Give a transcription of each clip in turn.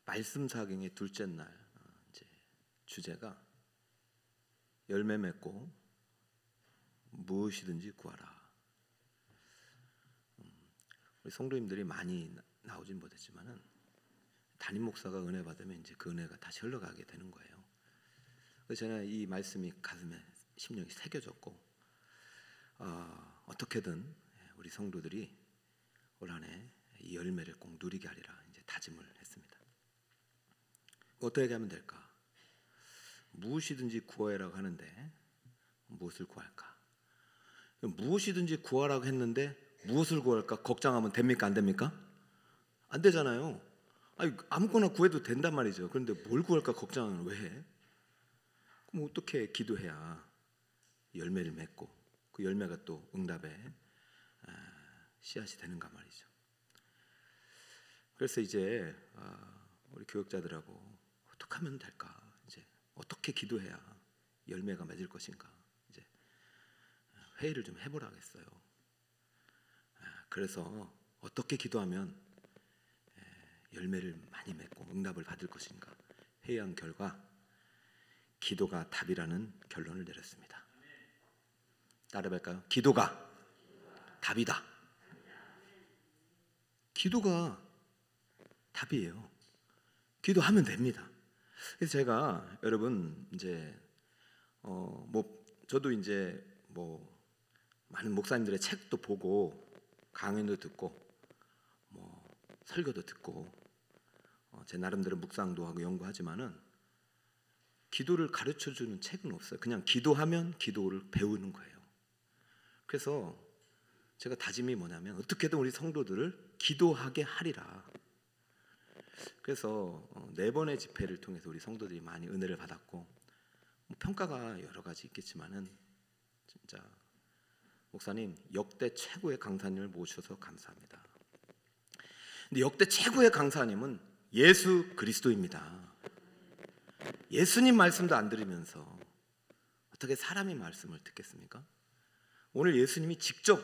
말씀 사경의 둘째 날 이제 주제가 열매 맺고 무엇이든지 구하라. 우리 성도님들이 많이 나오진 못했지만은 담임 목사가 은혜 받으면 이제 그 은혜가 다시 흘러가게 되는 거예요. 그래서 저는 이 말씀이 가슴에 심령이 새겨졌고 어떻게든 우리 성도들이 올 한해 이 열매를 꼭 누리게 하리라 이제 다짐을 했습니다. 어떻게 하면 될까? 무엇이든지 구하라고 하는데 무엇을 구할까? 무엇이든지 구하라고 했는데 무엇을 구할까? 걱정하면 됩니까? 안 됩니까? 안 되잖아요. 아무거나 구해도 된단 말이죠. 그런데 뭘 구할까 걱정은 왜 해? 그럼 어떻게 기도해야 열매를 맺고 그 열매가 또 응답의 씨앗이 되는가 말이죠. 그래서 이제 우리 교육자들하고 어떻게 하면 될까? 이제 어떻게 기도해야 열매가 맺을 것인가? 이제 회의를 좀 해보라고 했어요. 그래서 어떻게 기도하면 열매를 많이 맺고 응답을 받을 것인가 회의한 결과 기도가 답이라는 결론을 내렸습니다. 따라볼까요? 기도가 답이다. 기도가 답이에요. 기도하면 됩니다. 그래서 제가 여러분 이제 저도 이제 많은 목사님들의 책도 보고 강연도 듣고 설교도 듣고 제 나름대로 묵상도 하고 연구하지만은 기도를 가르쳐주는 책은 없어요. 그냥 기도하면 기도를 배우는 거예요. 그래서 제가 다짐이 뭐냐면 어떻게든 우리 성도들을 기도하게 하리라. 그래서 4번의 집회를 통해서 우리 성도들이 많이 은혜를 받았고 평가가 여러 가지 있겠지만은 진짜 목사님 역대 최고의 강사님을 모셔서 감사합니다. 근데 역대 최고의 강사님은 예수 그리스도입니다. 예수님 말씀도 안 들으면서 어떻게 사람의 말씀을 듣겠습니까? 오늘 예수님이 직접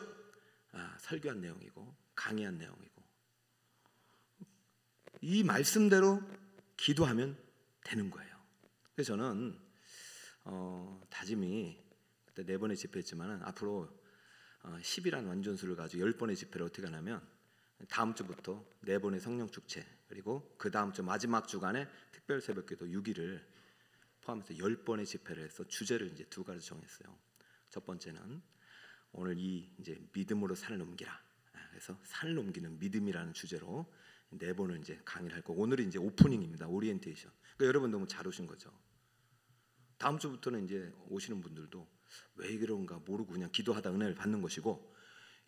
설교한 내용이고 강의한 내용이고 이 말씀대로 기도하면 되는 거예요. 그래서 저는 다짐이 그때 4번의 집회했지만 앞으로 10이라는 완전수를 가지고 10번의 집회를 어떻게 하냐면 다음 주부터 4번의 성령 축제 그리고 그 다음 주 마지막 주간에 특별 새벽기도 6일을 포함해서 10번의 집회를 해서 주제를 이제 2가지 정했어요. 첫 번째는 오늘 이제 믿음으로 산을 넘기라. 그래서 산을 넘기는 믿음이라는 주제로 4번을 이제 강의를 할 거고 오늘은 이제 오프닝입니다. 오리엔테이션. 그러니까 여러분 너무 잘 오신 거죠. 다음 주부터는 이제 오시는 분들도 왜 그런가 모르고 그냥 기도하다 은혜를 받는 것이고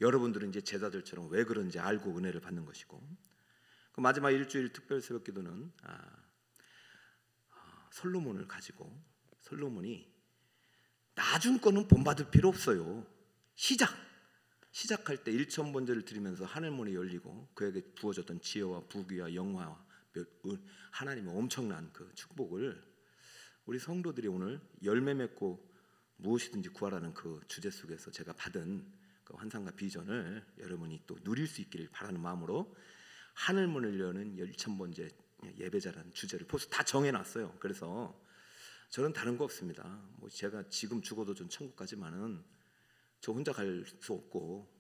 여러분들은 이제 제자들처럼 왜 그런지 알고 은혜를 받는 것이고 그 마지막 일주일 특별 새벽기도는 솔로몬을 가지고 솔로몬이 나중 거는 본받을 필요 없어요. 시작할 때 1,000번제를 드리면서 하늘문이 열리고 그에게 부어졌던 지혜와 부귀와 영화와 하나님의 엄청난 그 축복을 우리 성도들이 오늘 열매 맺고 무엇이든지 구하라는 그 주제 속에서 제가 받은 그 환상과 비전을 여러분이 또 누릴 수 있기를 바라는 마음으로 하늘문을 여는 1,000번째 예배자라는 주제를 벌써 다 정해놨어요. 그래서 저는 다른 거 없습니다. 제가 지금 죽어도 전 천국 가지만은 저 혼자 갈 수 없고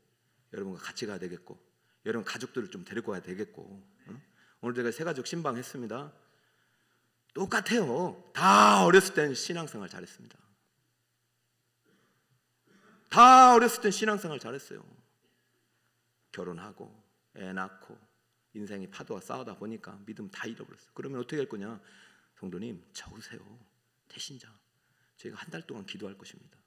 여러분과 같이 가야 되겠고 여러분 가족들을 좀 데리고 가야 되겠고 오늘 제가 새가족 신방했습니다. 똑같아요. 다 어렸을 땐 신앙생활 잘했습니다. 다 어렸을 땐 신앙생활 잘했어요. 결혼하고 애 낳고 인생이 파도와 싸우다 보니까 믿음 다 잃어버렸어요. 그러면 어떻게 할 거냐? 성도님 적으세요. 태신자. 저희가 한 달 동안 기도할 것입니다.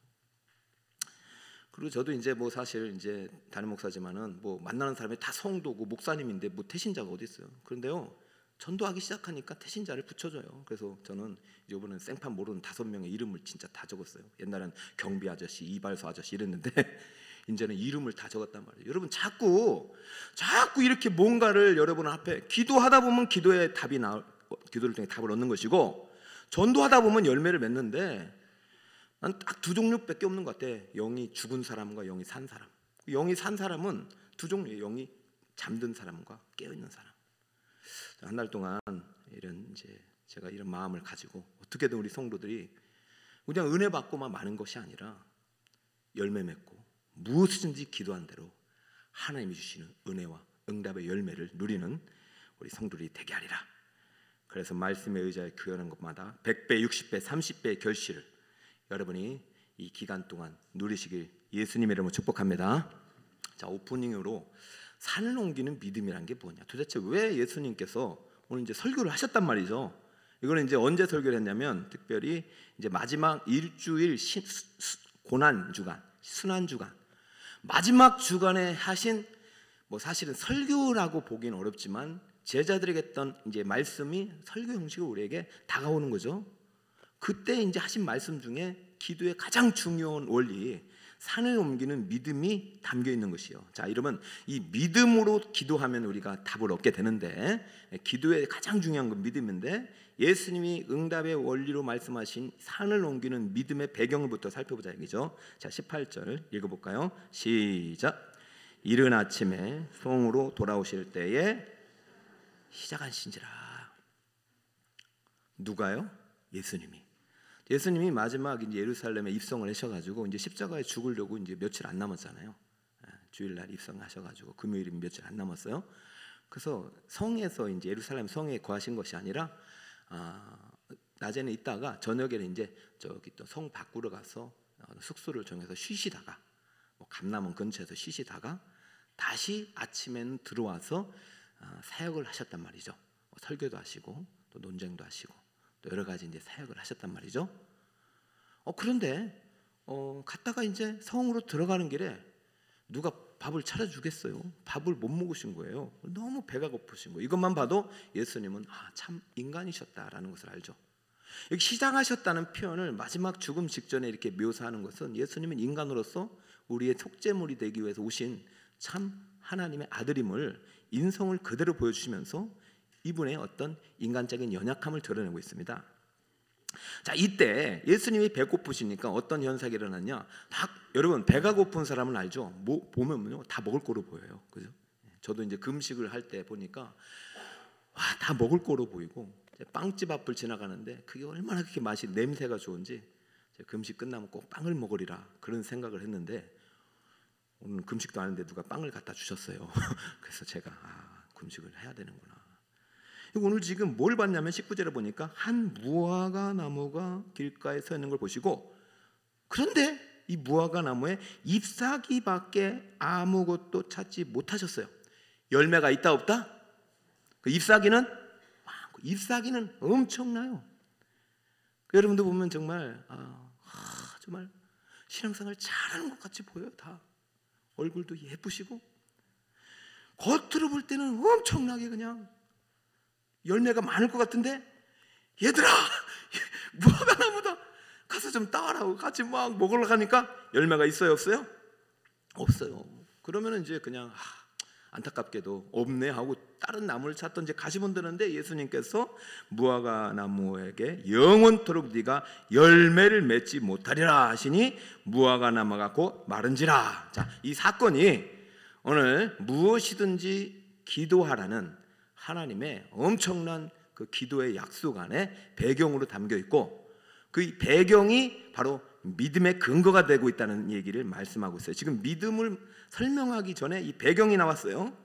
그리고 저도 이제 사실 이제 담임 목사지만은 만나는 사람이 다 성도고 목사님인데 태신자가 어디 있어요? 그런데요 전도하기 시작하니까 태신자를 붙여줘요. 그래서 저는 이번엔 생판 모르는 5명의 이름을 진짜 다 적었어요. 옛날엔 경비 아저씨, 이발소 아저씨 이랬는데 이제는 이름을 다 적었단 말이에요. 여러분 자꾸 이렇게 뭔가를 여러분 앞에 기도하다 보면 기도의 답이 기도를 통해 답을 얻는 것이고 전도하다 보면 열매를 맺는데 난 딱 2 종류밖에 없는 것 같아. 영이 죽은 사람과 영이 산 사람. 영이 산 사람은 2 종류예요. 영이 잠든 사람과 깨어있는 사람. 한 달 동안 제가 이런 마음을 가지고 어떻게든 우리 성도들이 그냥 은혜 받고만 마는 것이 아니라 열매 맺고 무엇이든지 기도한 대로 하나님이 주시는 은혜와 응답의 열매를 누리는 우리 성도들이 되게 하리라. 그래서 말씀에 의지하여 교회하는 것마다 100배, 60배, 30배의 결실을 여러분이 이 기간 동안 누리시길 예수님의 이름으로 축복합니다. 자, 오프닝으로 산을 옮기는 믿음이란 게 뭐냐? 도대체 왜 예수님께서 오늘 이제 설교를 하셨단 말이죠? 이거는 이제 언제 설교를 했냐면 특별히 이제 마지막 일주일 고난 주간, 순환 주간 마지막 주간에 하신 사실은 설교라고 보기는 어렵지만 제자들에게 했던 이제 말씀이 설교 형식으로 우리에게 다가오는 거죠. 그때 이제 하신 말씀 중에 기도의 가장 중요한 원리 산을 옮기는 믿음이 담겨 있는 것이요. 자, 이러면 이 믿음으로 기도하면 우리가 답을 얻게 되는데 기도의 가장 중요한 건 믿음인데 예수님이 응답의 원리로 말씀하신 산을 옮기는 믿음의 배경부터 살펴보자 얘기죠. 자, 18절 읽어볼까요? 시작. 이른 아침에 성으로 돌아오실 때에 시작하신지라. 누가요? 예수님이 마지막 이제 예루살렘에 입성을 하셔가지고 이제 십자가에 죽으려고 이제 며칠 안 남았잖아요. 주일날 입성하셔가지고 금요일이면 며칠 안 남았어요. 그래서 성에서 이제 예루살렘 성에 거하신 것이 아니라 낮에는 있다가 저녁에는 이제 저기 또 성 밖으로 가서 숙소를 정해서 쉬시다가 감람원 근처에서 쉬시다가 다시 아침에는 들어와서 사역을 하셨단 말이죠. 설교도 하시고 또 논쟁도 하시고 또 여러 가지 이제 사역을 하셨단 말이죠. 그런데 갔다가 이제 성으로 들어가는 길에 누가 밥을 차려주겠어요? 밥을 못 먹으신 거예요. 너무 배가 고프신 거예요. 이것만 봐도 예수님은 참 인간이셨다라는 것을 알죠. 여기 시작하셨다는 표현을 마지막 죽음 직전에 이렇게 묘사하는 것은 예수님은 인간으로서 우리의 속죄물이 되기 위해서 오신 참 하나님의 아들임을 인성을 그대로 보여주시면서 이분의 어떤 인간적인 연약함을 드러내고 있습니다. 자, 이때 예수님이 배고프시니까 어떤 현상이 일어났냐? 여러분 배가 고픈 사람은 알죠? 보면요 다 먹을 거로 보여요, 그죠? 저도 이제 금식을 할 때 보니까 다 먹을 거로 보이고 빵집 앞을 지나가는데 그게 얼마나 그렇게 맛이 냄새가 좋은지 금식 끝나면 꼭 빵을 먹으리라 그런 생각을 했는데 오늘 금식도 하는데 누가 빵을 갖다 주셨어요. 그래서 제가 금식을 해야 되는구나. 오늘 지금 뭘 봤냐면 19절에 보니까 한 무화과 나무가 길가에 서 있는 걸 보시고 그런데 이 무화과 나무에 잎사귀밖에 아무것도 찾지 못하셨어요. 열매가 있다 없다? 그 잎사귀는 엄청나요. 여러분도 보면 정말 정말 신앙생활 잘하는 것 같이 보여요. 다 얼굴도 예쁘시고 겉으로 볼 때는 엄청나게 그냥 열매가 많을 것 같은데 얘들아 무화과 나무다 가서 좀 따라고 같이 막 먹으러 가니까 열매가 있어요 없어요? 없어요. 그러면 이제 그냥 안타깝게도 없네 하고 다른 나무를 찾던 이제 가시면 되는데 예수님께서 무화과 나무에게 영원토록 네가 열매를 맺지 못하리라 하시니 무화과 나무가 곧 마른지라. 자, 이 사건이 오늘 무엇이든지 기도하라는 하나님의 엄청난 그 기도의 약속 안에 배경으로 담겨 있고 그 배경이 바로 믿음의 근거가 되고 있다는 얘기를 말씀하고 있어요. 지금 믿음을 설명하기 전에 이 배경이 나왔어요.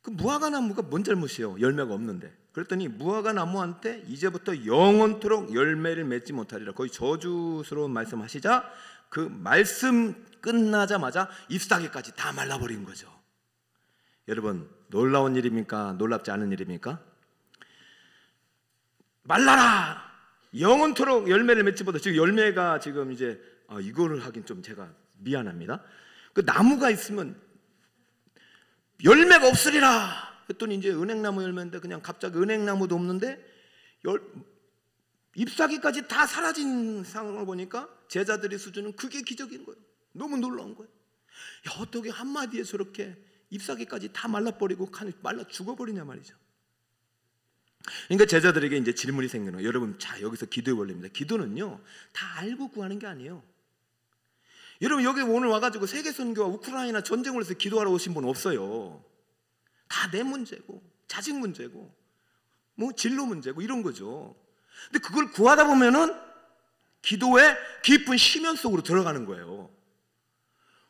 그 무화과 나무가 뭔 잘못이에요? 열매가 없는데. 그랬더니 무화과 나무한테 이제부터 영원토록 열매를 맺지 못하리라. 거의 저주스러운 말씀하시자 그 말씀 끝나자마자 잎사귀까지 다 말라버린 거죠. 여러분 놀라운 일입니까? 놀랍지 않은 일입니까? 말라라! 영원토록 열매를 맺지 못해. 지금 열매가 지금 이제 이거를 하긴 좀 제가 미안합니다. 그 나무가 있으면 열매가 없으리라. 그랬더니 이제 은행나무 열매인데 그냥 갑자기 은행나무도 없는데 잎사귀까지 다 사라진 상황을 보니까 제자들의 수준은 그게 기적인 거예요. 너무 놀라운 거예요. 야, 어떻게 한마디에 저렇게 잎사귀까지 다 말라버리고 말라 죽어버리냐 말이죠. 그러니까 제자들에게 이제 질문이 생기는 거예요. 여러분, 자, 여기서 기도의 원리입니다. 기도는요 다 알고 구하는 게 아니에요. 여러분 여기 오늘 와가지고 세계 선교와 우크라이나 전쟁을 해서 기도하러 오신 분 없어요. 다 내 문제고 자식 문제고 뭐 진로 문제고 이런 거죠. 근데 그걸 구하다 보면은 기도의 깊은 심연 속으로 들어가는 거예요.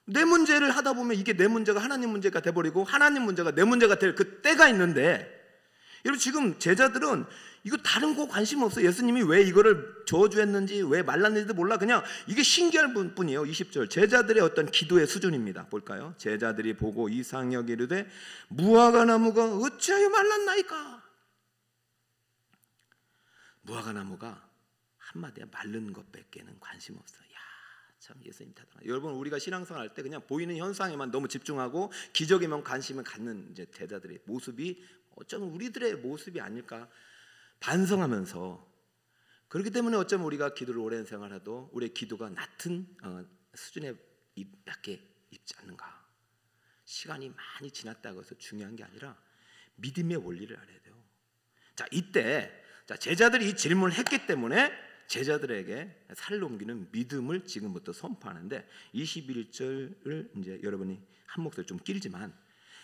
내 문제를 하다 보면 이게 내 문제가 하나님 문제가 돼버리고 하나님 문제가 내 문제가 될 그 때가 있는데, 여러분 지금 제자들은 이거 다른 거 관심 없어요. 예수님이 왜 이거를 저주했는지 왜 말랐는지도 몰라. 그냥 이게 신기할 뿐이에요. 20절 제자들의 어떤 기도의 수준입니다. 볼까요? 제자들이 보고 이상 여기르되 무화과 나무가 어찌하여 말랐나이까. 무화과 나무가 한마디에 마른 것밖에는 관심 없어요. 야, 참 예수님 대단하다. 여러분 우리가 신앙생활 할 때 그냥 보이는 현상에만 너무 집중하고 기적에만 관심을 갖는 이제 제자들의 모습이 어쩌면 우리들의 모습이 아닐까 반성하면서, 그렇기 때문에 어쩌면 우리가 기도를 오랜 생활해도 우리의 기도가 낮은 수준에 밖에 있지 않는가. 시간이 많이 지났다고 해서 중요한 게 아니라 믿음의 원리를 알아야 돼요. 자, 이때 제자들이 이 질문을 했기 때문에 제자들에게 살을 옮기는 믿음을 지금부터 선포하는데, 21절을 이제 여러분이 한 목소리 좀 길지만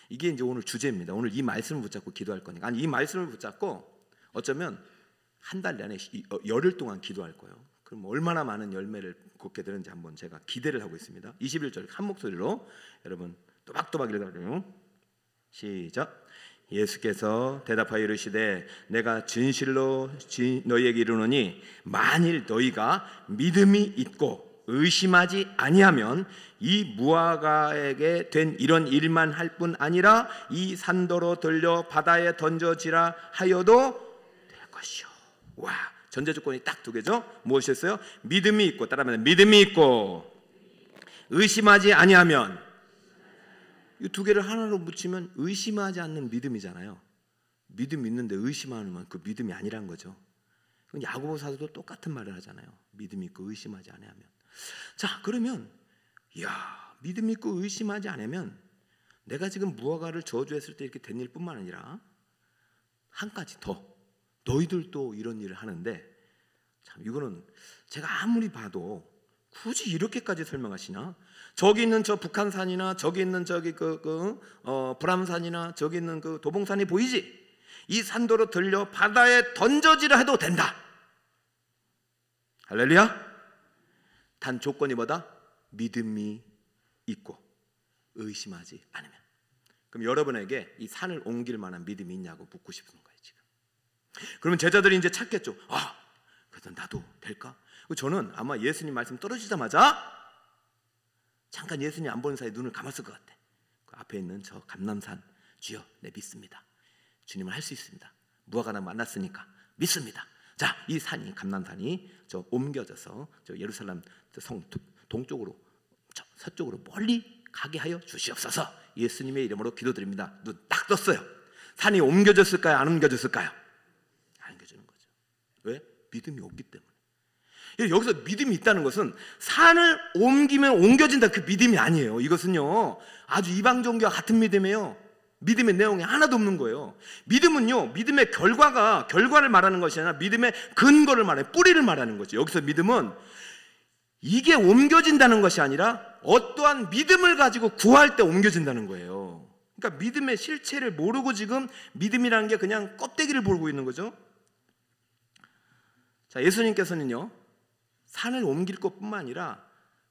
이게 이제 오늘 주제입니다. 오늘 이 말씀을 붙잡고 기도할 거니까. 아니, 이 말씀을 붙잡고 어쩌면 한 달 내내 열흘 동안 기도할 거예요. 그럼 얼마나 많은 열매를 걷게 되는지 한번 제가 기대를 하고 있습니다. 21절 한 목소리로 여러분 또박또박 읽어요. 시작. 예수께서 대답하여 이르시되 내가 진실로 너희에게 이르노니 만일 너희가 믿음이 있고 의심하지 아니하면 이 무화과에게 된 이런 일만 할 뿐 아니라 이 산더러 들려 바다에 던져지라 하여도 될 것이요. 와, 전제 조건이 딱 두 개죠. 무엇이었어요? 믿음이 있고, 따라하면 믿음이 있고 의심하지 아니하면. 이 두 개를 하나로 붙이면 의심하지 않는 믿음이잖아요. 믿음이 있는데 의심하면 그 믿음이 아니란 거죠. 야고보 사도도 똑같은 말을 하잖아요. 믿음이 있고 의심하지 아니하면. 자, 그러면 믿음 있고 의심하지 않으면 내가 지금 무화과를 저주했을 때 이렇게 된 일뿐만 아니라 한 가지 더, 너희들도 이런 일을 하는데, 참 이거는 제가 아무리 봐도 굳이 이렇게까지 설명하시나? 저기 있는 저 북한산이나 저기 있는 저기 불암산이나 저기 있는 그 도봉산이 보이지? 이 산도로 들려 바다에 던져지라 해도 된다. 할렐루야. 단 조건이 뭐다? 믿음이 있고 의심하지 않으면. 그럼 여러분에게 이 산을 옮길 만한 믿음이 있냐고 묻고 싶은 거예요 지금. 그러면 제자들이 이제 찾겠죠. 그래서 나도 될까? 저는 아마 예수님 말씀 떨어지자마자 잠깐 예수님 안 보는 사이에 눈을 감았을 것 같아. 그 앞에 있는 저 감람산, 주여 내 믿습니다. 주님을 할 수 있습니다. 무화과나무 만났으니까 믿습니다. 자, 이 산이 감람산이 저 옮겨져서 저 예루살렘 성 동쪽으로 서쪽으로 멀리 가게 하여 주시옵소서. 예수님의 이름으로 기도드립니다. 눈 딱 떴어요. 산이 옮겨졌을까요? 안 옮겨졌을까요? 안 옮겨지는 거죠. 왜? 믿음이 없기 때문에. 여기서 믿음이 있다는 것은 산을 옮기면 옮겨진다 그 믿음이 아니에요. 이것은요 아주 이방 종교와 같은 믿음이에요. 믿음의 내용이 하나도 없는 거예요. 믿음은요 믿음의 결과를 말하는 것이 아니라 믿음의 근거를 말해요. 뿌리를 말하는 거죠. 여기서 믿음은 이게 옮겨진다는 것이 아니라 어떠한 믿음을 가지고 구할 때 옮겨진다는 거예요. 그러니까 믿음의 실체를 모르고 지금 믿음이라는 게 그냥 껍데기를 보고 있는 거죠. 자, 예수님께서는요 산을 옮길 것뿐만 아니라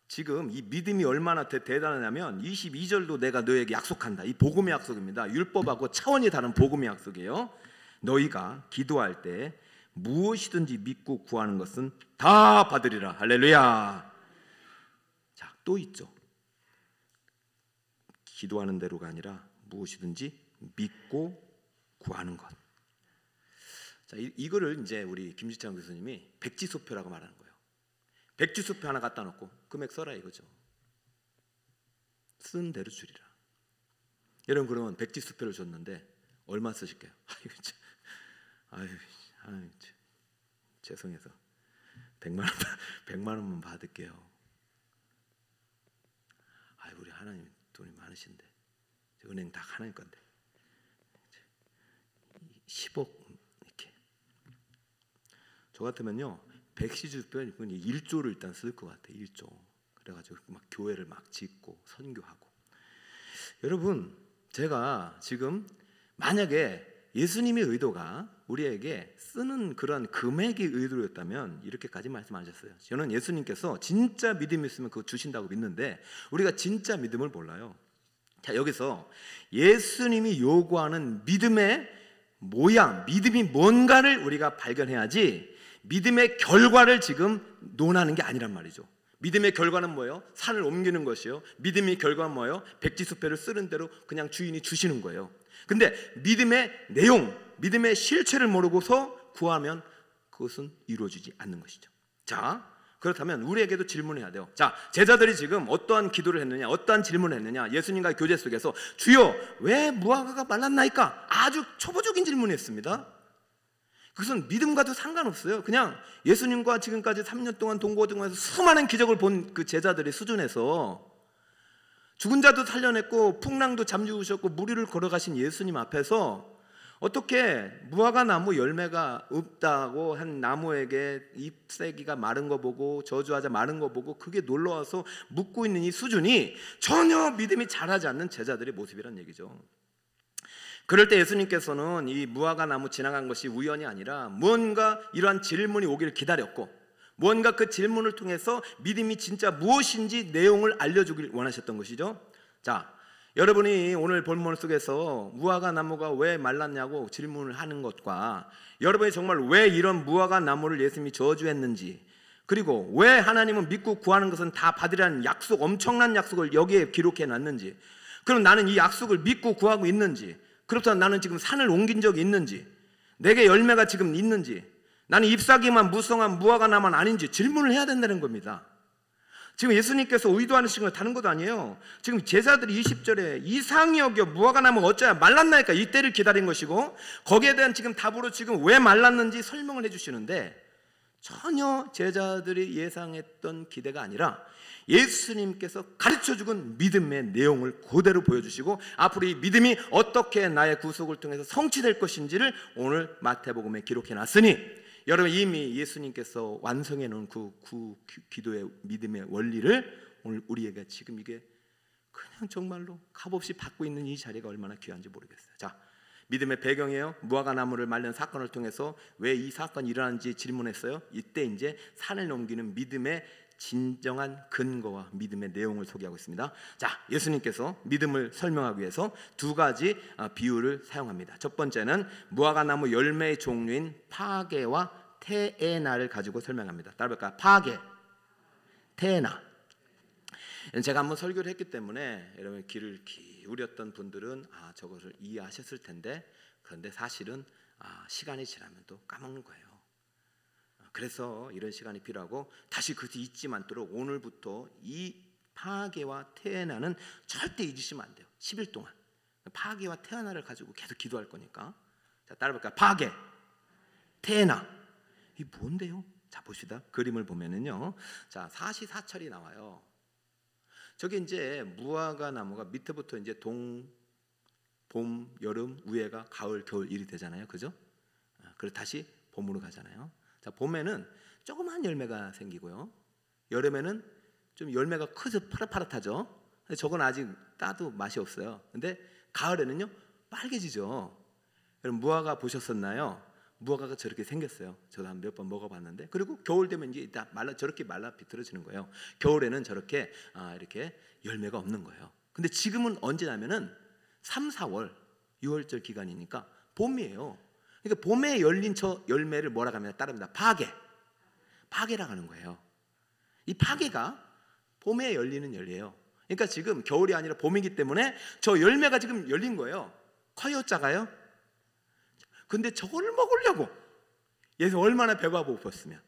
지금 이 믿음이 얼마나 대단하냐면 22절도 내가 너에게 약속한다. 이 복음의 약속입니다. 율법하고 차원이 다른 복음의 약속이에요. 너희가 기도할 때 무엇이든지 믿고 구하는 것은 다 받으리라. 할렐루야. 자, 또 있죠. 기도하는 대로가 아니라 무엇이든지 믿고 구하는 것. 자, 이거를 이제 우리 김지창 교수님이 백지소표라고 말하는 거예요. 백지수표 하나 갖다 놓고 금액 써라 이거죠. 쓴 대로 줄이라. 여러분 그러면 백지수표를 줬는데 얼마 쓰실게요? 아유, 죄송해서 100만 원만 받을게요. 우리 하나님 돈이 많으신데 은행 다 하나님 건데 10억 이렇게. 저 같으면요 백시주표는 1조를 일단 쓸 것 같아. 1조. 그래가지고 막 교회를 막 짓고 선교하고. 여러분 제가 지금 만약에 예수님의 의도가 우리에게 쓰는 그런 금액이 의도였다면 이렇게까지 말씀하셨어요. 저는 예수님께서 진짜 믿음이 있으면 그거 주신다고 믿는데 우리가 진짜 믿음을 몰라요. 자, 여기서 예수님이 요구하는 믿음의 모양, 믿음이 뭔가를 우리가 발견해야지 믿음의 결과를 지금 논하는 게 아니란 말이죠. 믿음의 결과는 뭐예요? 산을 옮기는 것이요. 믿음의 결과는 뭐예요? 백지수표를 쓰는 대로 그냥 주인이 주시는 거예요. 근데 믿음의 내용, 믿음의 실체를 모르고서 구하면 그것은 이루어지지 않는 것이죠. 자, 그렇다면 우리에게도 질문해야 돼요. 자, 제자들이 지금 어떠한 기도를 했느냐, 어떠한 질문을 했느냐, 예수님과의 교제 속에서 주여 왜 무화과가 말랐나이까? 아주 초보적인 질문을 했습니다. 그것은 믿음과도 상관없어요. 그냥 예수님과 지금까지 3년 동안 동고동에서 수많은 기적을 본 그 제자들의 수준에서 죽은 자도 살려냈고 풍랑도 잠재우셨고 무리를 걸어가신 예수님 앞에서 어떻게 무화과 나무 열매가 없다고 한 나무에게 잎새기가 마른 거 보고 저주하자 마른 거 보고 그게 놀라워서 묻고 있는 이 수준이 전혀 믿음이 자라지 않는 제자들의 모습이란 얘기죠. 그럴 때 예수님께서는 이 무화과 나무 지나간 것이 우연이 아니라 뭔가 이러한 질문이 오기를 기다렸고 뭔가 그 질문을 통해서 믿음이 진짜 무엇인지 내용을 알려주길 원하셨던 것이죠. 자, 여러분이 오늘 본문 속에서 무화과 나무가 왜 말랐냐고 질문을 하는 것과 여러분이 정말 왜 이런 무화과 나무를 예수님이 저주했는지 그리고 왜 하나님은 믿고 구하는 것은 다 받으라는 약속, 엄청난 약속을 여기에 기록해 놨는지 그럼 나는 이 약속을 믿고 구하고 있는지 그렇다면 나는 지금 산을 옮긴 적이 있는지 내게 열매가 지금 있는지 나는 잎사귀만 무성한 무화과 나무는 아닌지 질문을 해야 된다는 겁니다. 지금 예수님께서 의도하시는 건 다른 것도 아니에요. 지금 제자들이 20절에 이상히 여겨 무화과 나무가 어쩌야 말랐나이까 이때를 기다린 것이고 거기에 대한 지금 답으로 지금 왜 말랐는지 설명을 해주시는데 전혀 제자들이 예상했던 기대가 아니라 예수님께서 가르쳐주은 믿음의 내용을 그대로 보여주시고 앞으로 이 믿음이 어떻게 나의 구속을 통해서 성취될 것인지를 오늘 마태복음에 기록해놨으니 여러분 이미 예수님께서 완성해 놓은 그 기도의 믿음의 원리를 오늘 우리에게 지금 이게 그냥 정말로 값없이 받고 있는 이 자리가 얼마나 귀한지 모르겠어요. 자, 믿음의 배경이에요. 무화과 나무를 말린 사건을 통해서 왜 이 사건이 일어났는지 질문했어요. 이때 이제 산을 넘기는 믿음의 진정한 근거와 믿음의 내용을 소개하고 있습니다. 자, 예수님께서 믿음을 설명하기 위해서 두 가지 비유를 사용합니다. 첫 번째는 무화과 나무 열매의 종류인 파게와 테에나를 가지고 설명합니다. 따라볼까요? 파게, 테에나. 제가 한번 설교를 했기 때문에 여러분 귀를 기울였던 분들은 저것을 이해하셨을 텐데 그런데 사실은 시간이 지나면 또 까먹는 거예요. 그래서 이런 시간이 필요하고 다시 그것이 잊지 않도록 오늘부터 이 파게와 테에나는 절대 잊으시면 안 돼요. 10일 동안 파게와 테에나를 가지고 계속 기도할 거니까. 자, 따라볼까요? 파게, 테에나. 이 뭔데요? 자, 봅시다. 그림을 보면은요. 자, 사시사철이 나와요. 저게 이제 무화과 나무가 밑에부터 이제 봄, 여름, 위에가 가을, 겨울 일이 되잖아요. 그죠? 그리고 다시 봄으로 가잖아요. 자, 봄에는 조그만 열매가 생기고요. 여름에는 좀 열매가 커서 파릇파릇하죠. 근데 저건 아직 따도 맛이 없어요. 근데 가을에는요 빨개지죠. 여러분 무화과 보셨었나요? 무화과가 저렇게 생겼어요. 저도 한 몇 번 먹어봤는데 그리고 겨울 되면 이제 저렇게 말라 비틀어지는 거예요. 겨울에는 저렇게 이렇게 열매가 없는 거예요. 근데 지금은 언제냐면은 3, 4월, 6월절 기간이니까 봄이에요. 그러니까 봄에 열린 저 열매를 뭐라고 하면 따릅니다. 파게라고 하는 거예요. 이 파게가 봄에 열리는 열매예요. 그러니까 지금 겨울이 아니라 봄이기 때문에 저 열매가 지금 열린 거예요. 커요, 작아요? 근데 저걸 먹으려고 예수 얼마나 배가 고팠으면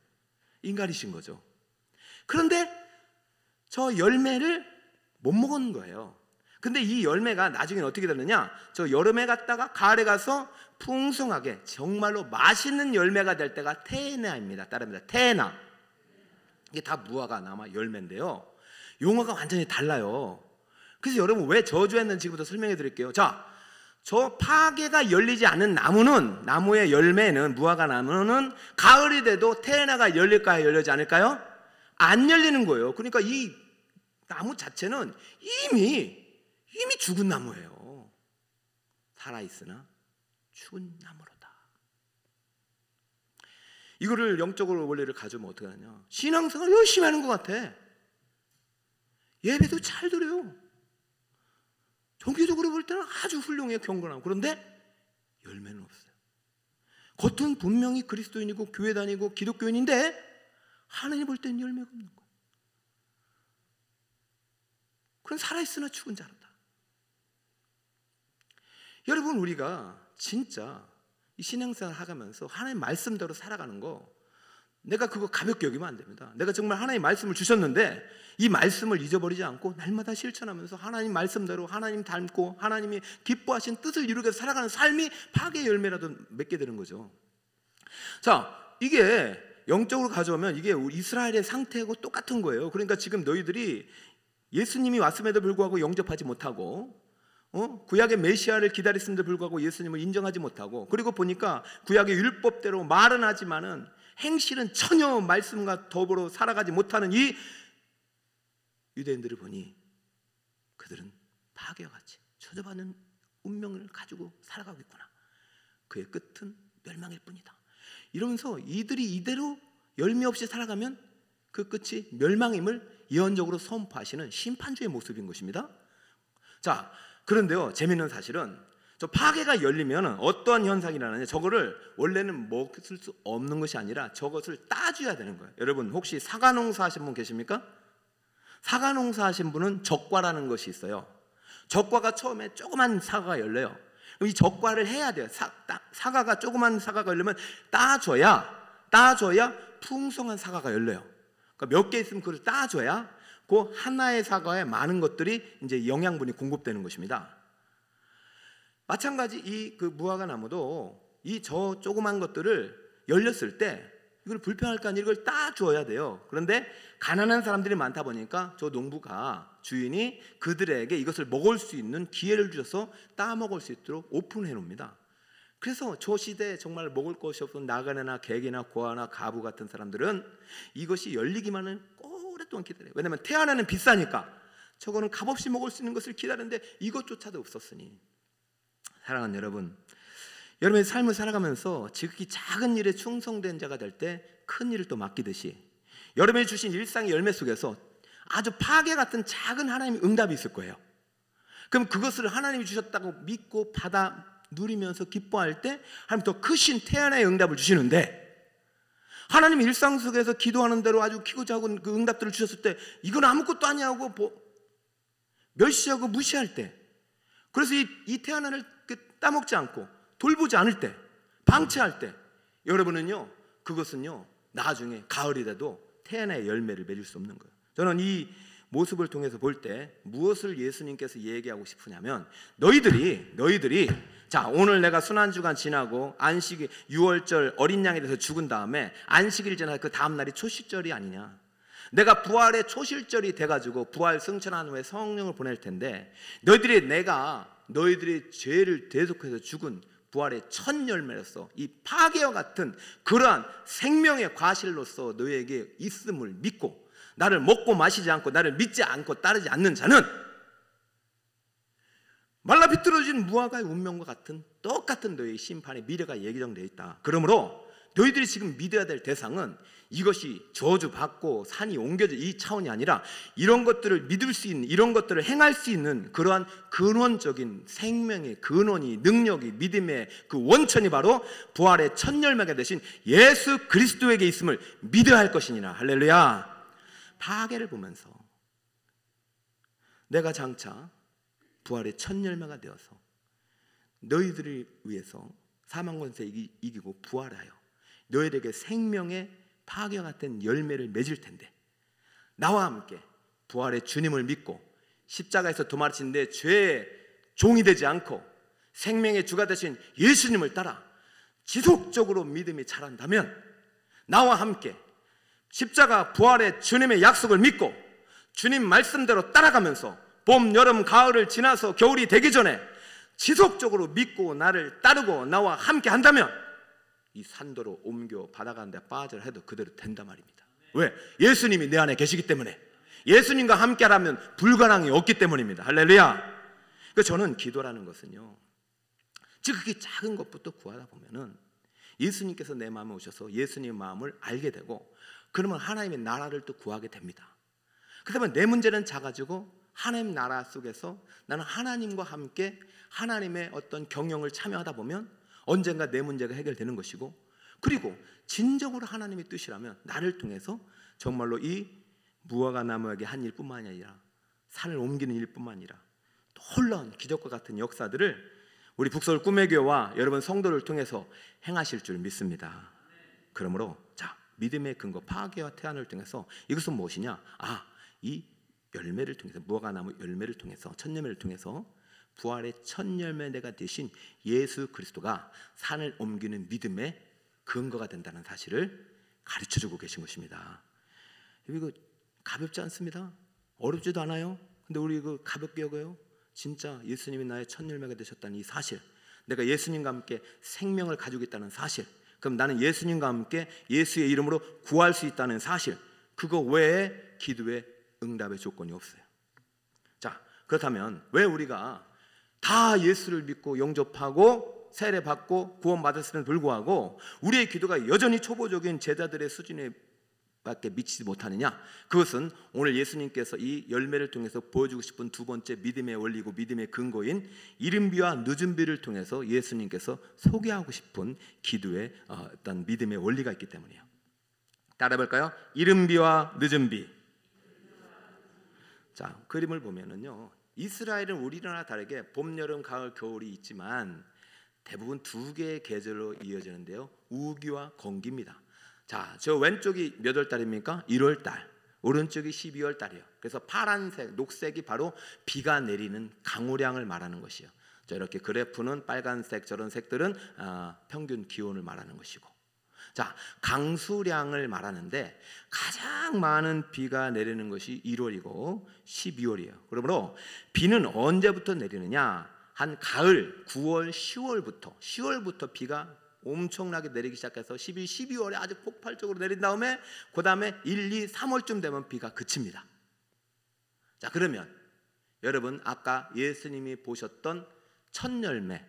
인간이신 거죠. 그런데 저 열매를 못 먹은 거예요. 근데 이 열매가 나중에 어떻게 되느냐, 저 여름에 갔다가 가을에 가서 풍성하게 정말로 맛있는 열매가 될 때가 테에나입니다. 따릅니다. 테에나. 이게 다 무화과 나무 열매인데요, 용어가 완전히 달라요. 그래서 여러분 왜 저주했는지 지금부터 설명해 드릴게요. 자, 저 파게가 열리지 않은 나무의 열매는, 무화과 나무는 가을이 돼도 테에나가 열릴까요, 열리지 않을까요? 안 열리는 거예요. 그러니까 이 나무 자체는 이미 죽은 나무예요. 살아있으나 죽은 나무로다. 이거를 영적으로 원리를 가져오면 어떻게 하냐? 신앙생활 열심히 하는 것 같아. 예배도 잘 드려요. 종교적으로 볼 때는 아주 훌륭해요. 경건하고. 그런데 열매는 없어요. 겉은 분명히 그리스도인이고 교회 다니고 기독교인인데 하나님 볼 때는 열매가 없는 거예요. 그럼 살아있으나 죽은 자로다. 여러분, 우리가 진짜 이 신앙생활 하면서 하나님 말씀대로 살아가는 거, 내가 그거 가볍게 여기면 안 됩니다. 내가 정말 하나님 말씀을 주셨는데 이 말씀을 잊어버리지 않고 날마다 실천하면서 하나님 말씀대로 하나님 닮고 하나님이 기뻐하신 뜻을 이루게 살아가는 삶이 파괴의 열매라도 맺게 되는 거죠. 자, 이게 영적으로 가져오면 이게 이스라엘의 상태하고 똑같은 거예요. 그러니까 지금 너희들이 예수님이 왔음에도 불구하고 영접하지 못하고 구약의 메시아를 기다렸음에도 불구하고 예수님을 인정하지 못하고, 그리고 보니까 구약의 율법대로 말은 하지만은 행실은 전혀 말씀과 더불어 살아가지 못하는 이 유대인들을 보니 그들은 파괴와 같이 저주받는 운명을 가지고 살아가고 있구나. 그의 끝은 멸망일 뿐이다. 이러면서 이들이 이대로 열매 없이 살아가면 그 끝이 멸망임을 예언적으로 선포하시는 심판주의 모습인 것입니다. 자, 그런데요, 재미있는 사실은 저 파괴가 열리면 어떠한 현상이 일어나냐, 저거를 원래는 먹을 수 없는 것이 아니라 저것을 따줘야 되는 거예요. 여러분, 혹시 사과 농사 하신 분 계십니까? 사과 농사 하신 분은 적과라는 것이 있어요. 적과가 처음에 조그만 사과가 열려요. 그럼 이 적과를 해야 돼요. 사과가 조그만 사과가 열리면 따줘야 풍성한 사과가 열려요. 그러니까 몇 개 있으면 그걸 따줘야 그 하나의 사과에 많은 것들이 이제 영양분이 공급되는 것입니다. 마찬가지 이 그 무화과 나무도 이 저 조그만 것들을 열렸을 때 이걸 불편할까 하니 이걸 따줘야 돼요. 그런데 가난한 사람들이 많다 보니까 저 농부가, 주인이 그들에게 이것을 먹을 수 있는 기회를 주셔서 따 먹을 수 있도록 오픈해 놓습니다. 그래서 저 시대에 정말 먹을 것이 없던 나그네나 객이나 고아나 가부 같은 사람들은 이것이 열리기만은 오랫동안 기다려요. 왜냐하면 태어나는 비싸니까. 저거는 값없이 먹을 수 있는 것을 기다리는데 이것조차도 없었으니, 사랑하는 여러분, 여러분의 삶을 살아가면서 지극히 작은 일에 충성된 자가 될 때 큰 일을 또 맡기듯이 여러분이 주신 일상의 열매 속에서 아주 파괴 같은 작은 하나님의 응답이 있을 거예요. 그럼 그것을 하나님이 주셨다고 믿고 받아 누리면서 기뻐할 때 하나님 더 크신 태안의 응답을 주시는데, 하나님 일상 속에서 기도하는 대로 아주 키고 작은 그 응답들을 주셨을 때 이건 아무것도 아니하고 멸시하고 무시할 때, 그래서 이 태안을 따먹지 않고 돌보지 않을 때, 방치할 때, 여러분은요, 그것은요 나중에 가을이 돼도 태안의 열매를 맺을 수 없는 거예요. 저는 이 모습을 통해서 볼 때 무엇을 예수님께서 얘기하고 싶으냐면, 너희들이 자, 오늘 내가 순환주간 지나고 안식일 6월절 어린 양에 대해서 죽은 다음에 안식일 지나 그 다음 날이 초실절이 아니냐, 내가 부활의 초실절이 돼가지고 부활 승천한 후에 성령을 보낼 텐데, 너희들이 죄를 대속해서 죽은 부활의 첫 열매로서 이 파괴와 같은 그러한 생명의 과실로서 너희에게 있음을 믿고 나를 먹고 마시지 않고 나를 믿지 않고 따르지 않는 자는 말라 비틀어진 무화과의 운명과 같은 똑같은 너희의 심판의 미래가 예정되어 있다. 그러므로 너희들이 지금 믿어야 될 대상은 이것이 저주받고 산이 옮겨져 이 차원이 아니라 이런 것들을 믿을 수 있는, 이런 것들을 행할 수 있는 그러한 근원적인 생명의 근원이, 능력이, 믿음의 그 원천이 바로 부활의 첫 열매가 되신 예수 그리스도에게 있음을 믿어야 할 것이니라. 할렐루야. 파괴를 보면서 내가 장차 부활의 첫 열매가 되어서 너희들을 위해서 사망 권세 이기고 부활하여 너희들에게 생명의 파괴와 같은 열매를 맺을 텐데, 나와 함께 부활의 주님을 믿고 십자가에서 도마르신 내 죄의 종이 되지 않고 생명의 주가 되신 예수님을 따라 지속적으로 믿음이 자란다면, 나와 함께 십자가 부활의 주님의 약속을 믿고 주님 말씀대로 따라가면서 봄, 여름, 가을을 지나서 겨울이 되기 전에 지속적으로 믿고 나를 따르고 나와 함께 한다면 이 산도로 옮겨 바다가는 데 빠져라 해도 그대로 된단 말입니다. 왜? 예수님이 내 안에 계시기 때문에, 예수님과 함께 하라면 불가능이 없기 때문입니다. 할렐루야. 그래서 저는 기도라는 것은요, 즉 그게 작은 것부터 구하다 보면은 예수님께서 내 마음에 오셔서 예수님의 마음을 알게 되고, 그러면 하나님의 나라를 또 구하게 됩니다. 그러면 내 문제는 작아지고 하나님 나라 속에서 나는 하나님과 함께 하나님의 어떤 경영을 참여하다 보면 언젠가 내 문제가 해결되는 것이고, 그리고 진정으로 하나님의 뜻이라면 나를 통해서 정말로 이 무화과 나무에게 한 일뿐만이 아니라 산을 옮기는 일뿐만 아니라 또 놀라운 기적과 같은 역사들을 우리 북서울 꿈의 교회와 여러분 성도를 통해서 행하실 줄 믿습니다. 그러므로 자, 믿음의 근거 파괴와 태안을 통해서 이것은 무엇이냐? 이 열매를 통해서, 무화과 나무 열매를 통해서, 첫 열매를 통해서 부활의 첫 열매가 되신 예수 그리스도가 산을 옮기는 믿음의 근거가 된다는 사실을 가르쳐주고 계신 것입니다. 이거 가볍지 않습니다. 어렵지도 않아요. 근데 우리 이거 가볍게 여겨요. 진짜 예수님이 나의 첫 열매가 되셨다는 이 사실, 내가 예수님과 함께 생명을 가지고 있다는 사실, 그럼 나는 예수님과 함께 예수의 이름으로 구할 수 있다는 사실, 그거 외에 기도의 응답의 조건이 없어요. 자, 그렇다면 왜 우리가 다 예수를 믿고 영접하고 세례받고 구원받았음에도 불구하고 우리의 기도가 여전히 초보적인 제자들의 수준에 밖에 미치지 못하느냐? 그것은 오늘 예수님께서 이 열매를 통해서 보여주고 싶은 두 번째 믿음의 원리고 믿음의 근거인 이른비와 늦은비를 통해서 예수님께서 소개하고 싶은 기도의 어떤 믿음의 원리가 있기 때문이에요. 따라해볼까요? 이른비와 늦은비. 자, 그림을 보면은요, 이스라엘은 우리나라 다르게 봄, 여름, 가을, 겨울이 있지만 대부분 두 개의 계절로 이어지는데요, 우기와 건기입니다. 자, 저 왼쪽이 몇 월 달입니까? 1월 달. 오른쪽이 12월 달이에요. 그래서 파란색, 녹색이 바로 비가 내리는 강우량을 말하는 것이에요. 자, 이렇게 그래프는 빨간색, 저런 색들은 평균 기온을 말하는 것이고, 자, 강수량을 말하는데 가장 많은 비가 내리는 것이 1월이고 12월이에요. 그러므로 비는 언제부터 내리느냐? 한 가을 9월, 10월부터 비가 엄청나게 내리기 시작해서 11, 12월에 아주 폭발적으로 내린 다음에 그 다음에 1, 2, 3월쯤 되면 비가 그칩니다. 자, 그러면 여러분 아까 예수님이 보셨던 첫 열매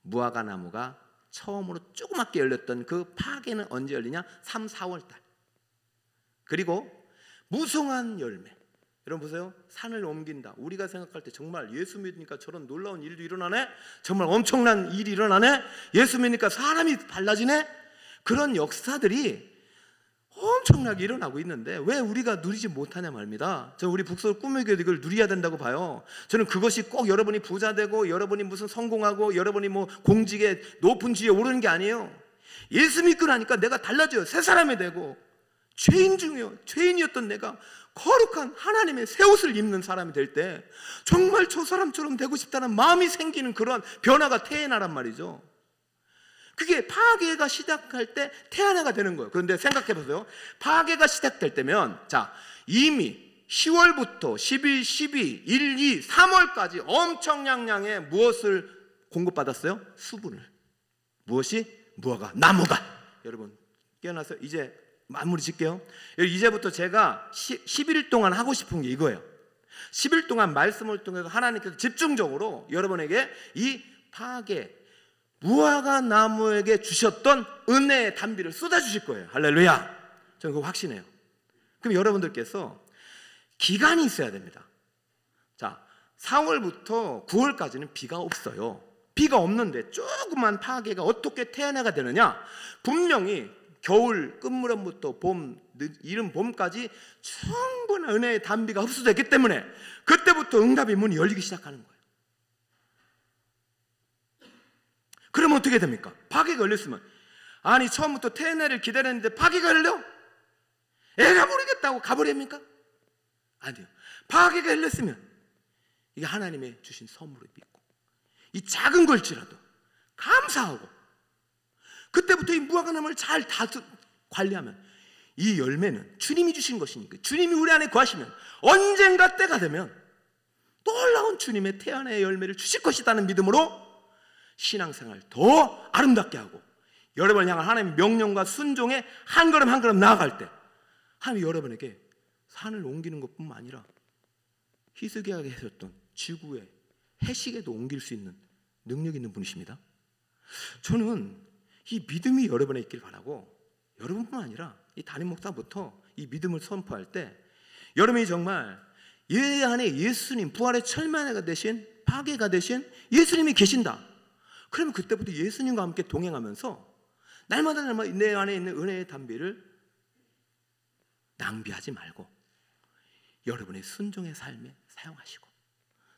무화과 나무가 처음으로 조그맣게 열렸던 그 파괴는 언제 열리냐? 3, 4월 달. 그리고 무성한 열매, 여러분 보세요. 산을 옮긴다. 우리가 생각할 때 정말 예수 믿으니까 저런 놀라운 일도 일어나네, 정말 엄청난 일이 일어나네, 예수 믿으니까 사람이 달라지네, 그런 역사들이 엄청나게 일어나고 있는데 왜 우리가 누리지 못하냐 말입니다. 저는 우리 북서울 꿈의 교회 이걸 누려야 된다고 봐요. 저는 그것이 꼭 여러분이 부자 되고 여러분이 무슨 성공하고 여러분이 뭐 공직에 높은 지위에 오르는 게 아니에요. 예수 믿고 나니까 내가 달라져요. 새 사람이 되고, 죄인이었던 내가 거룩한 하나님의 새 옷을 입는 사람이 될 때 정말 저 사람처럼 되고 싶다는 마음이 생기는 그런 변화가 태어나란 말이죠. 그게 파괴가 시작할 때 태어나가 되는 거예요. 그런데 생각해 보세요. 파괴가 시작될 때면, 자, 이미 10월부터 11, 12, 1, 2, 3월까지 엄청난 양의 무엇을 공급받았어요? 수분을. 무엇이? 무화과 나무가. 여러분 깨어나서 이제 마무리 짓게요. 이제부터 제가 10일 동안 하고 싶은 게 이거예요. 10일 동안 말씀을 통해서 하나님께서 집중적으로 여러분에게 이 파괴 무화과 나무에게 주셨던 은혜의 단비를 쏟아주실 거예요. 할렐루야. 저는 그거 확신해요. 그럼 여러분들께서 기간이 있어야 됩니다. 자, 4월부터 9월까지는 비가 없어요. 비가 없는데 조그만 파괴가 어떻게 태어나가 되느냐? 분명히 겨울 끝무렵부터 봄, 이른 봄까지 충분한 은혜의 단비가 흡수됐기 때문에 그때부터 응답의 문이 열리기 시작하는 거예요. 그러면 어떻게 됩니까? 파괴가 열렸으면, 아니 처음부터 태어나를 기다렸는데 파괴가 열려? 애가 모르겠다고 가버립니까? 아니요. 파괴가 열렸으면 이게 하나님의 주신 선물을 믿고 이 작은 걸지라도 감사하고 그때부터 이 무화과 나무를 잘 관리하면 이 열매는 주님이 주신 것이니까, 주님이 우리 안에 거하시면 언젠가 때가 되면 놀라운 주님의 태안의 열매를 주실 것이라는 믿음으로 신앙생활 더 아름답게 하고 여러분을 향한 하나님의 명령과 순종에 한 걸음 한 걸음 나아갈 때 하나님이 여러분에게 산을 옮기는 것뿐만 아니라 히스기야에게 하셨던 지구의 해식에도 옮길 수 있는 능력 있는 분이십니다. 저는 이 믿음이 여러분에 있길 바라고, 여러분뿐만 아니라 이 담임 목사부터 이 믿음을 선포할 때 여러분이 정말 얘 안에 예수님, 부활의 철만회가 되신, 파괴가 되신 예수님이 계신다. 그러면 그때부터 예수님과 함께 동행하면서 날마다 내 안에 있는 은혜의 담비를 낭비하지 말고 여러분의 순종의 삶에 사용하시고,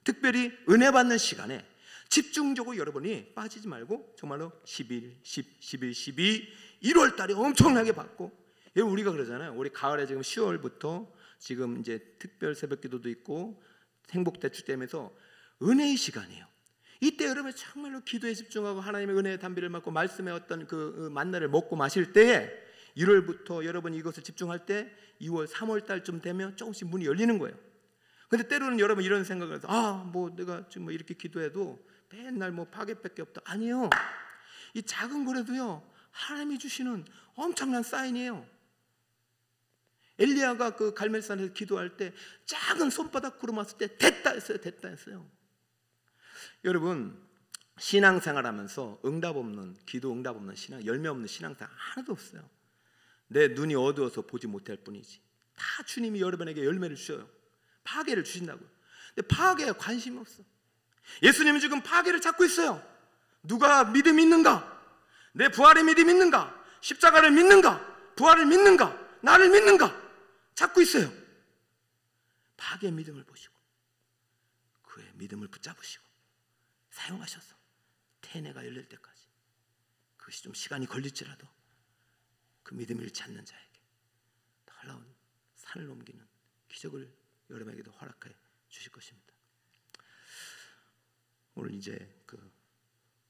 특별히 은혜 받는 시간에 집중적으로 여러분이 빠지지 말고 정말로 11, 10, 11, 12, 1월 달에 엄청나게 받고, 여러분 우리가 그러잖아요. 우리 가을에 지금 10월부터 지금 이제 특별 새벽 기도도 있고 행복 대축되면서 은혜의 시간이에요. 이때 여러분 정말로 기도에 집중하고 하나님의 은혜의 담비를 맡고 말씀의 어떤 그 만나를 먹고 마실 때에 1월부터 여러분이 이것을 집중할 때 2월, 3월 달쯤 되면 조금씩 문이 열리는 거예요. 근데 때로는 여러분 이런 생각을 해서 뭐 내가 지금 뭐 이렇게 기도해도 맨날 뭐 파괴밖에 없다. 아니요. 이 작은 거라도요 하나님이 주시는 엄청난 사인이에요. 엘리야가 그 갈멜산에서 기도할 때 작은 손바닥 구름 왔을 때 됐다 했어요. 됐다 했어요. 여러분 신앙생활하면서 응답 없는, 기도 응답 없는 신앙, 열매 없는 신앙생활 하나도 없어요. 내 눈이 어두워서 보지 못할 뿐이지. 다 주님이 여러분에게 열매를 주셔요. 파괴를 주신다고요. 근데 파괴에 관심이 없어. 예수님은 지금 파괴를 찾고 있어요. 누가 믿음이 있는가? 내 부활의 믿음이 있는가? 십자가를 믿는가? 부활을 믿는가? 나를 믿는가? 찾고 있어요. 파괴의 믿음을 보시고 그의 믿음을 붙잡으시고 사용하셔서 태내가 열릴 때까지, 그것이 좀 시간이 걸릴지라도 그 믿음을 잃지 않는 자에게 놀라운 산을 넘기는 기적을 여러분에게도 허락해 주실 것입니다. 오늘 이제 그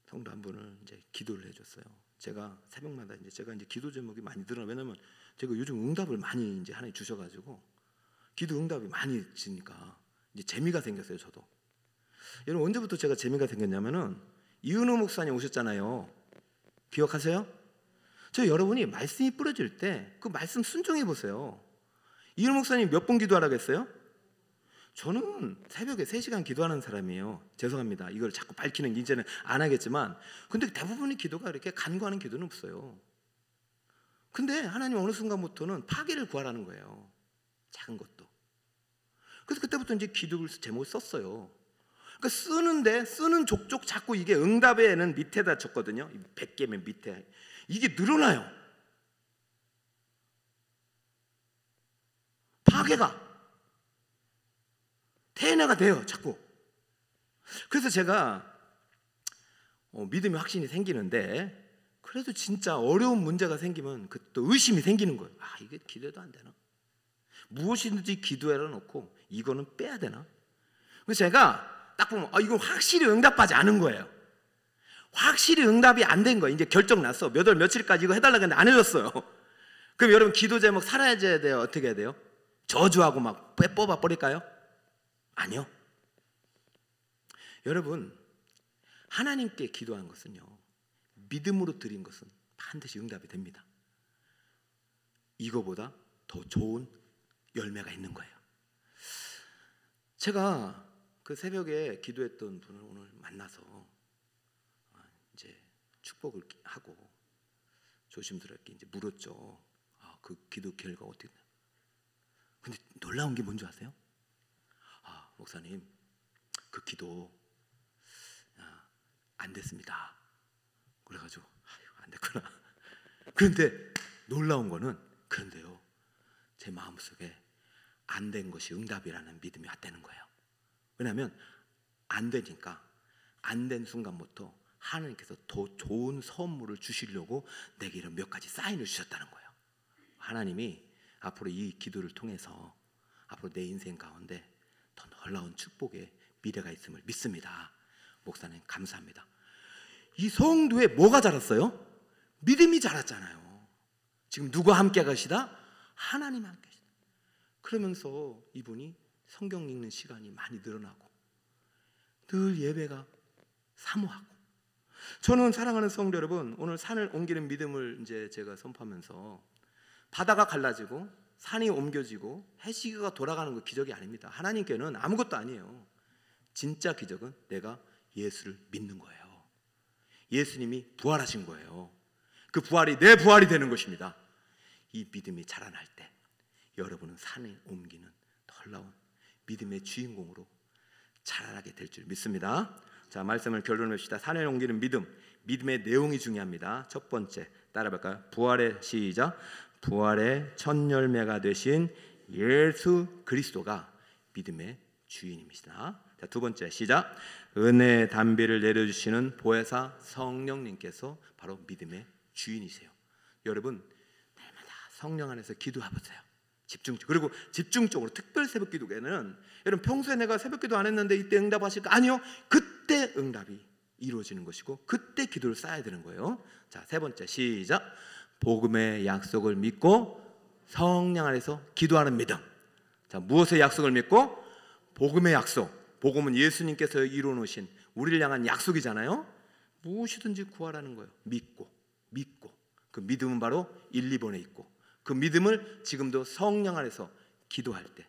성도 한 분을 이제 기도를 해줬어요. 제가 새벽마다 제가 기도 제목이 많이 늘어나. 왜냐면 제가 요즘 응답을 많이 이제 하나님 주셔가지고 기도 응답이 많이 지니까 이제 재미가 생겼어요. 저도. 여러분 언제부터 제가 재미가 생겼냐면은 이은호 목사님 오셨잖아요. 기억하세요? 저 여러분이 말씀이 뿌려질 때 그 말씀 순종해 보세요. 이은호 목사님 몇 분 기도하라고 했어요? 저는 새벽에 3시간 기도하는 사람이에요. 죄송합니다. 이걸 자꾸 밝히는 이제는 안 하겠지만, 근데 대부분의 기도가 이렇게 간구하는 기도는 없어요. 근데 하나님 어느 순간부터는 파괴를 구하라는 거예요. 작은 것도. 그래서 그때부터 이제 기도 제목을 썼어요. 그러니까 쓰는 족족 자꾸 이게 응답에는 밑에다 쳤거든요. 100개면 밑에 이게 늘어나요. 파괴가 태내가 돼요. 자꾸. 그래서 제가 믿음의 확신이 생기는데, 그래도 진짜 어려운 문제가 생기면 또 의심이 생기는 거예요. 이게 기도해도 안 되나? 무엇이든지 기도해라 놓고 이거는 빼야 되나? 그래서 제가 딱 보면 이건 확실히 응답하지 않은 거예요. 확실히 응답이 안 된 거예요. 이제 결정 났어. 몇 월 며칠까지 이거 해달라고 했는데 안 해줬어요. 그럼 여러분 기도 제목 사라져야 돼요? 어떻게 해야 돼요? 저주하고 막 뽑아 버릴까요? 아니요. 여러분 하나님께 기도한 것은요, 믿음으로 드린 것은 반드시 응답이 됩니다. 이거보다 더 좋은 열매가 있는 거예요. 제가 그 새벽에 기도했던 분을 오늘 만나서 이제 축복을 하고 조심스럽게 이제 물었죠. 그 기도 결과 어떻게 됐나요? 근데 놀라운 게 뭔지 아세요? 목사님, 그 기도 안 됐습니다. 그래가지고 안 됐구나. 그런데 놀라운 거는, 그런데요, 제 마음속에 안 된 것이 응답이라는 믿음이 왔다는 거예요. 왜냐하면 안 되니까 안 된 순간부터 하나님께서 더 좋은 선물을 주시려고 내게 이런 몇 가지 사인을 주셨다는 거예요. 하나님이 앞으로 이 기도를 통해서 앞으로 내 인생 가운데 더 놀라운 축복의 미래가 있음을 믿습니다. 목사님 감사합니다. 이 성도에 뭐가 자랐어요? 믿음이 자랐잖아요. 지금 누가 함께 가시다? 하나님 함께 가시다. 그러면서 이분이 성경 읽는 시간이 많이 늘어나고 늘 예배가 사모하고. 저는 사랑하는 성도 여러분, 오늘 산을 옮기는 믿음을 이제 제가 선포하면서 바다가 갈라지고 산이 옮겨지고 해시계가 돌아가는 거 기적이 아닙니다. 하나님께는 아무것도 아니에요. 진짜 기적은 내가 예수를 믿는 거예요. 예수님이 부활하신 거예요. 그 부활이 내 부활이 되는 것입니다. 이 믿음이 자라날 때 여러분은 산에 옮기는 놀라운 믿음의 주인공으로 자라나게 될 줄 믿습니다. 자, 말씀을 결론냅시다. 산에 옮기는 믿음, 믿음의 내용이 중요합니다. 첫 번째 따라볼까요? 부활의 시작. 부활의 첫 열매가 되신 예수 그리스도가 믿음의 주인입니다. 자, 두 번째 시작. 은혜의 담비를 내려주시는 보혜사 성령님께서 바로 믿음의 주인이세요. 여러분 날마다 성령 안에서 기도해보세요. 그리고 집중적으로 특별 새벽 기도에는 여러분 평소에 내가 새벽 기도 안 했는데 이때 응답하실까? 아니요. 그때 응답이 이루어지는 것이고 그때 기도를 쌓아야 되는 거예요. 자, 세 번째 시작. 복음의 약속을 믿고 성령 안에서 기도하는 믿음. 자, 무엇의 약속을 믿고? 복음의 약속. 복음은 예수님께서 이루어놓으신 우리를 향한 약속이잖아요. 무엇이든지 구하라는 거예요. 믿고 그 믿음은 바로 1, 2번에 있고 그 믿음을 지금도 성령 안에서 기도할 때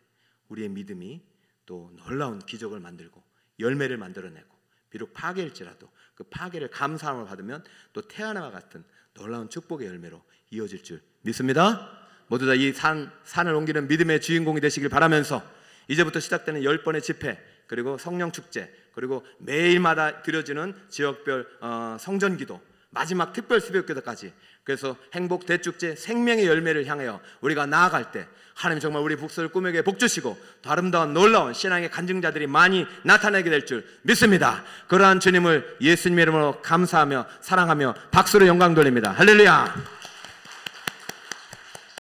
우리의 믿음이 또 놀라운 기적을 만들고 열매를 만들어내고 비록 파괴일지라도 그 파괴를 감사함을 받으면 또 태아나와 같은 놀라운 축복의 열매로 이어질 줄 믿습니다. 모두 다 이 산을 옮기는 믿음의 주인공이 되시길 바라면서 이제부터 시작되는 10번의 집회 그리고 성령 축제 그리고 매일마다 드려지는 지역별 성전기도 마지막 특별 새벽기도까지 그래서 행복 대축제 생명의 열매를 향하여 우리가 나아갈 때 하나님 정말 우리 북서울 꿈에게 복 주시고 더 아름다운 놀라운 신앙의 간증자들이 많이 나타나게 될 줄 믿습니다. 그러한 주님을 예수님의 이름으로 감사하며 사랑하며 박수로 영광 돌립니다. 할렐루야.